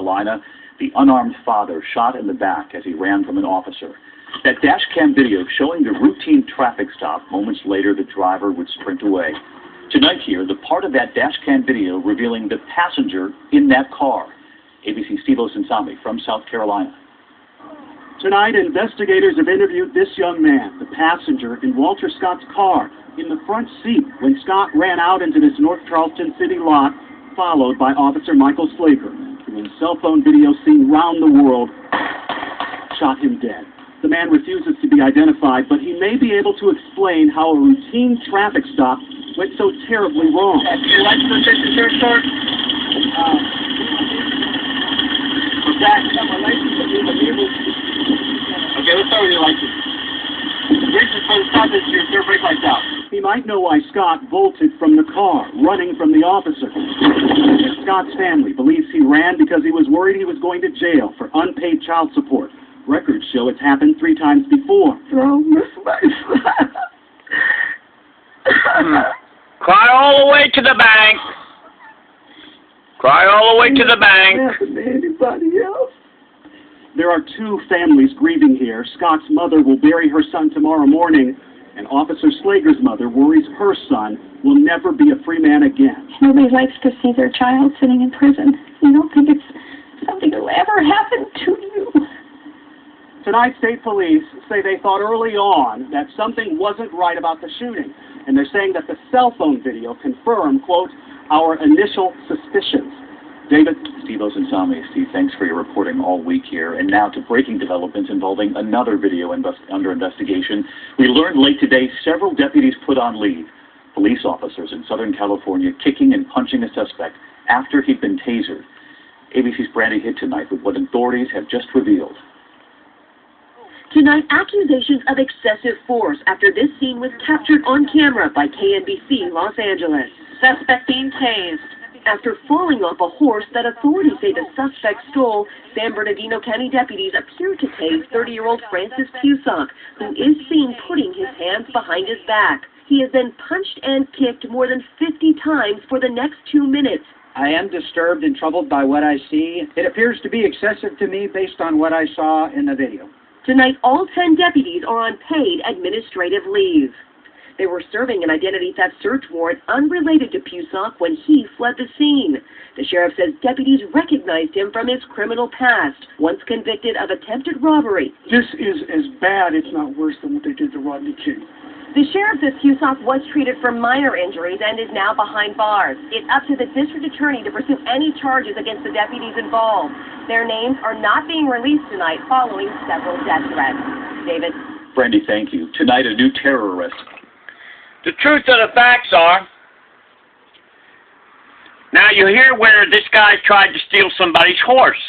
Carolina. The unarmed father shot in the back as he ran from an officer. That dash cam video showing the routine traffic stop. Moments later, the driver would sprint away. Tonight here, the part of that dash cam video revealing the passenger in that car. ABC Steve Osinsami from South Carolina. Tonight, investigators have interviewed this young man, the passenger in Walter Scott's car, in the front seat when Scott ran out into this North Charleston City lot, followed by Officer Michael Slaker, who in cell phone video seen round the world, shot him dead. The man refuses to be identified, but he may be able to explain how a routine traffic stop went so terribly wrong. Do you like the license here, sir? Okay, let's start with your license. Reason for the stop is your brake lights out. He might know why Scott bolted from the car, running from the officer. Scott's family believes he ran because he was worried he was going to jail for unpaid child support. Records show it's happened 3 times before. Don't miss my son. Cry all the way to the bank. Cry all the way to the bank. Happen to anybody else? There are 2 families grieving here. Scott's mother will bury her son tomorrow morning, and Officer Slager's mother worries her son will never be a free man again. Nobody likes to see their child sitting in prison. You don't think it's something that will ever happen to you. Tonight, state police say they thought early on that something wasn't right about the shooting, and they're saying that the cell phone video confirmed, quote, our initial suspicions. David? Steve Osinsami. Steve, thanks for your reporting all week here. And now to breaking developments involving another video under investigation. We learned late today several deputies put on leave. Police officers in Southern California kicking and punching a suspect after he'd been tasered. ABC's Brandy hit tonight with what authorities have just revealed. Tonight, accusations of excessive force after this scene was captured on camera by KNBC Los Angeles. Suspect being tased. After falling off a horse that authorities say the suspect stole, San Bernardino County deputies appear to tase 30-year-old Francis Cusack, who is seen putting his hands behind his back. He has been punched and kicked more than 50 times for the next 2 minutes. I am disturbed and troubled by what I see. It appears to be excessive to me based on what I saw in the video. Tonight, all 10 deputies are on paid administrative leave. They were serving an identity theft search warrant unrelated to Cusack when he fled the scene. The sheriff says deputies recognized him from his criminal past, once convicted of attempted robbery. This is as bad, if not worse, than what they did to Rodney King. The sheriff says Cusack was treated for minor injuries and is now behind bars. It's up to the district attorney to pursue any charges against the deputies involved. Their names are not being released tonight following several death threats. David? Brandy, thank you. Tonight, a new terror arrest. The truth of the facts are, now you hear where this guy tried to steal somebody's horse.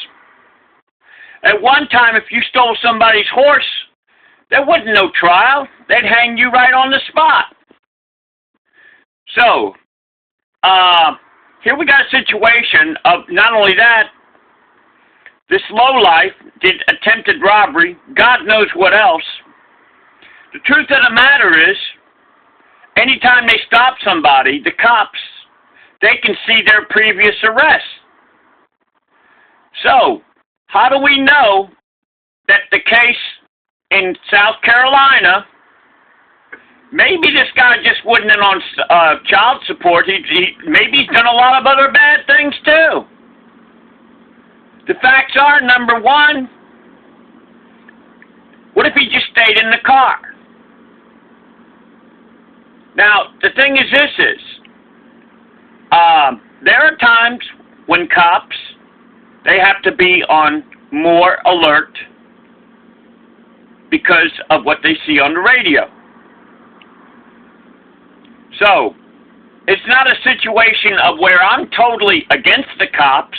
At one time, if you stole somebody's horse, there wasn't no trial. They'd hang you right on the spot. So, here we got a situation of not only that, this lowlife did attempted robbery, God knows what else. The truth of the matter is, anytime they stop somebody, the cops, they can see their previous arrest. So, how do we know that the case in South Carolina, maybe this guy just wasn't in on child support. Maybe he's done a lot of other bad things too. The facts are, number one, what if he just stayed in the car? Now, the thing is there are times when cops, they have to be on more alert because of what they see on the radio. So, it's not a situation of where I'm totally against the cops,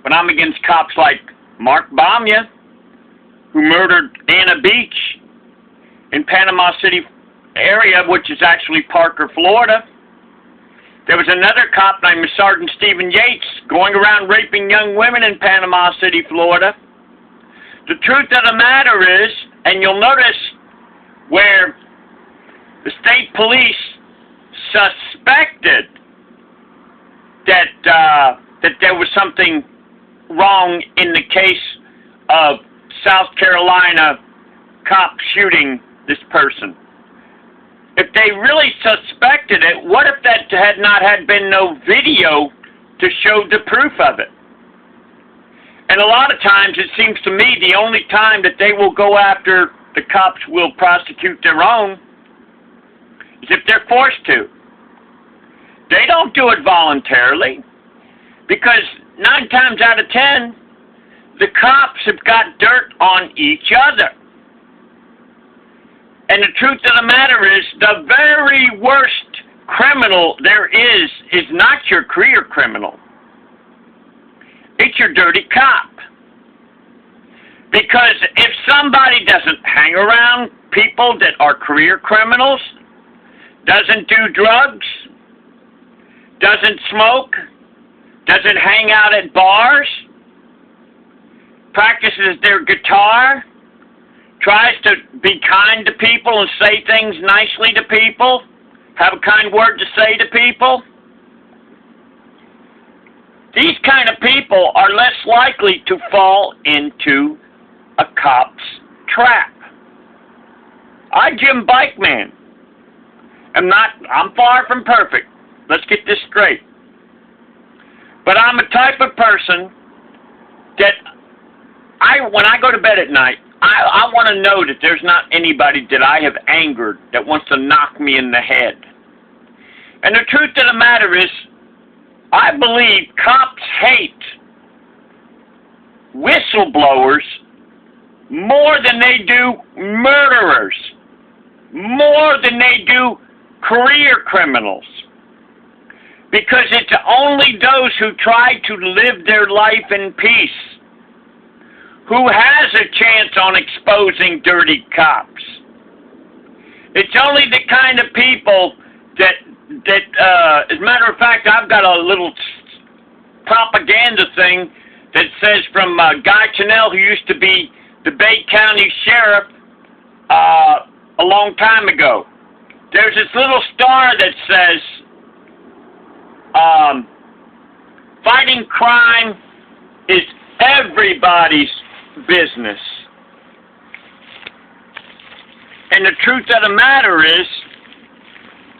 but I'm against cops like Mark Bamia, who murdered Anna Beach in Panama City area, which is actually Parker, Florida. There was another cop named Sergeant Stephen Yates going around raping young women in Panama City, Florida. The truth of the matter is, and you'll notice where the state police suspected that there was something wrong in the case of South Carolina cop shooting this person? If they really suspected it, what if that had not been no video to show the proof of it? And a lot of times, it seems to me, the only time that they will go after the cops will prosecute their own is if they're forced to. They don't do it voluntarily, because 9 times out of 10, the cops have got dirt on each other. And the truth of the matter is, the very worst criminal there is not your career criminal. It's your dirty cop. Because if somebody doesn't hang around people that are career criminals, doesn't do drugs, doesn't smoke, doesn't hang out at bars, practices their guitar, tries to be kind to people and say things nicely to people, have a kind word to say to people, these kind of people are less likely to fall into a cop's trap. I, Jimbikeman, I'm far from perfect. Let's get this straight. But I'm a type of person that when I go to bed at night, I want to know that there's not anybody that I have angered that wants to knock me in the head. And the truth of the matter is, I believe cops hate whistleblowers more than they do murderers, more than they do career criminals. Because it's only those who try to live their life in peace who has a chance on exposing dirty cops. It's only the kind of people that as a matter of fact, I've got a little propaganda thing that says from Guy Chanel, who used to be the Bay County Sheriff a long time ago. There's this little star that says, fighting crime is everybody's business. And the truth of the matter is,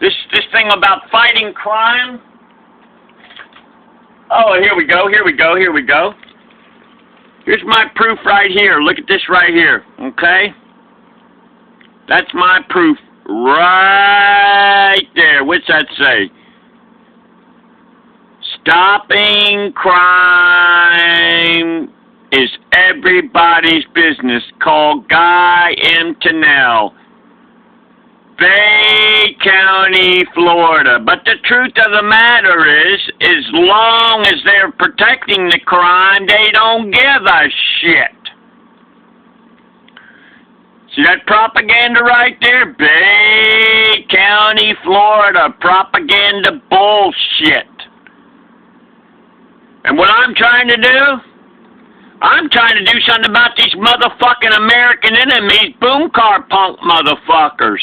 this thing about fighting crime, oh, here we go. Here's my proof right here. Look at this right here, okay? That's my proof right there. What's that say? Stopping crime is everybody's business. Call Guy M. Chanel, Bay County, Florida. But the truth of the matter is, as long as they're protecting the crime, they don't give a shit. See that propaganda right there? Bay County, Florida. Propaganda bullshit. And what I'm trying to do? I'm trying to do something about these motherfucking American enemies, boom car punk motherfuckers.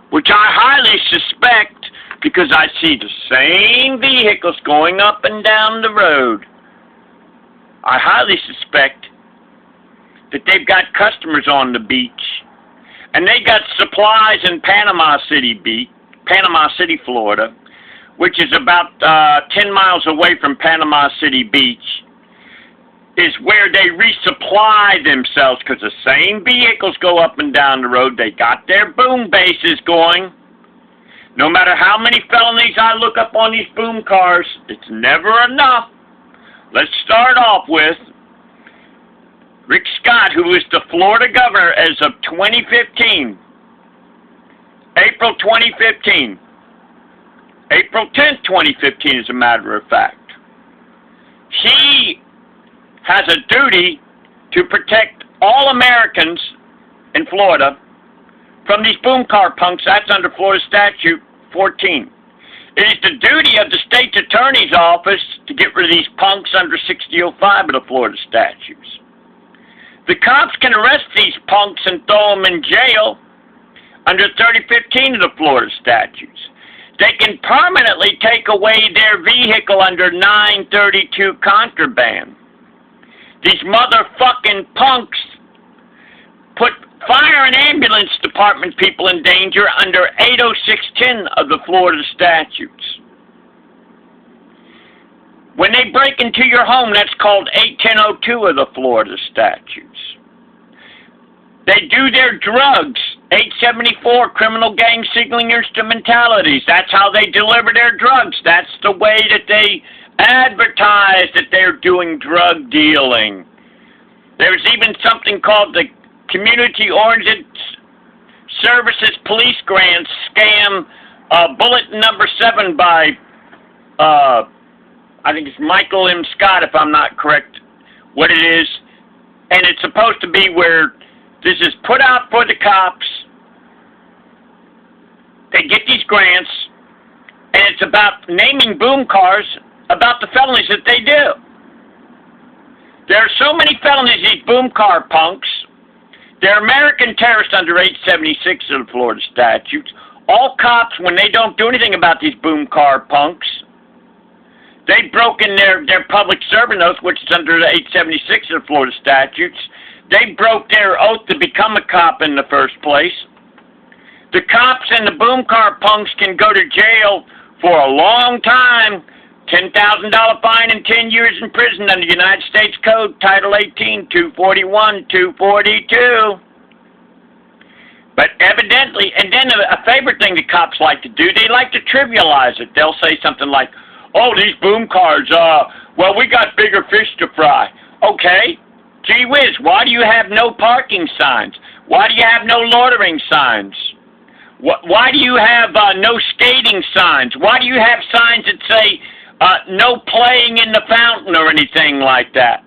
Which I highly suspect, because I see the same vehicles going up and down the road. I highly suspect that they've got customers on the beach, and they got supplies in Panama City, Florida, which is about 10 miles away from Panama City Beach, is where they resupply themselves, because the same vehicles go up and down the road. They got their boom bases going. No matter how many felonies I look up on these boom cars, it's never enough. Let's start off with Rick Scott, who is the Florida governor as of 2015. April 2015. April 10th, 2015, as a matter of fact. He has a duty to protect all Americans in Florida from these boom car punks. That's under Florida Statute 14. It is the duty of the state attorney's office to get rid of these punks under 6005 of the Florida statutes. The cops can arrest these punks and throw them in jail under 3015 of the Florida statutes. they can permanently take away their vehicle under 932 contraband. These motherfucking punks put fire and ambulance department people in danger under 80610 of the Florida statutes. When they break into your home, that's called 81002 of the Florida statutes. They do their drugs, 874, criminal gang signaling instrumentalities. That's how they deliver their drugs. That's the way that they advertise that they're doing drug dealing. There's even something called the Community-Oriented Services Police Grants Scam, bulletin number 7 by, I think it's Michael M. Scott, if I'm not correct what it is. And it's supposed to be where this is put out for the cops. They get these grants, and it's about naming boom cars about the felonies that they do. There are so many felonies, these boom car punks. They're American terrorists under 876 of the Florida statutes. All cops, when they don't do anything about these boom car punks, they've broken their public servant oath, which is under the 876 of the Florida statutes. They broke their oath to become a cop in the first place. The cops and the boom car punks can go to jail for a long time, $10,000 fine and 10 years in prison under United States Code, Title 18, 241, 242. But evidently, and then a favorite thing the cops like to do, they like to trivialize it. They'll say something like, oh, these boom cars, well, we got bigger fish to fry. Okay. Gee whiz, why do you have no parking signs? Why do you have no loitering signs? Why do you have no skating signs? Why do you have signs that say no playing in the fountain or anything like that?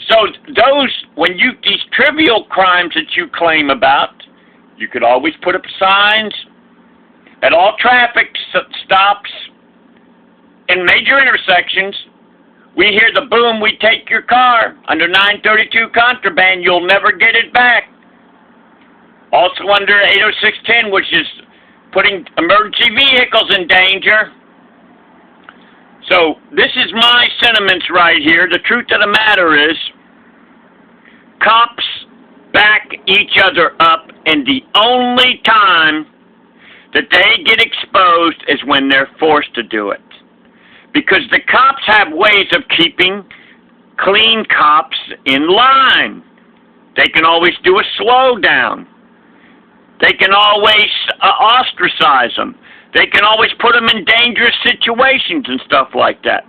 So these trivial crimes that you claim about, you could always put up signs at all traffic stops in major intersections. We hear the boom, we take your car. Under 932 contraband, you'll never get it back. Also under 80610, which is putting emergency vehicles in danger. So this is my sentiments right here. The truth of the matter is, cops back each other up, and the only time that they get exposed is when they're forced to do it. Because the cops have ways of keeping clean cops in line. They can always do a slowdown. They can always ostracize them. They can always put them in dangerous situations and stuff like that.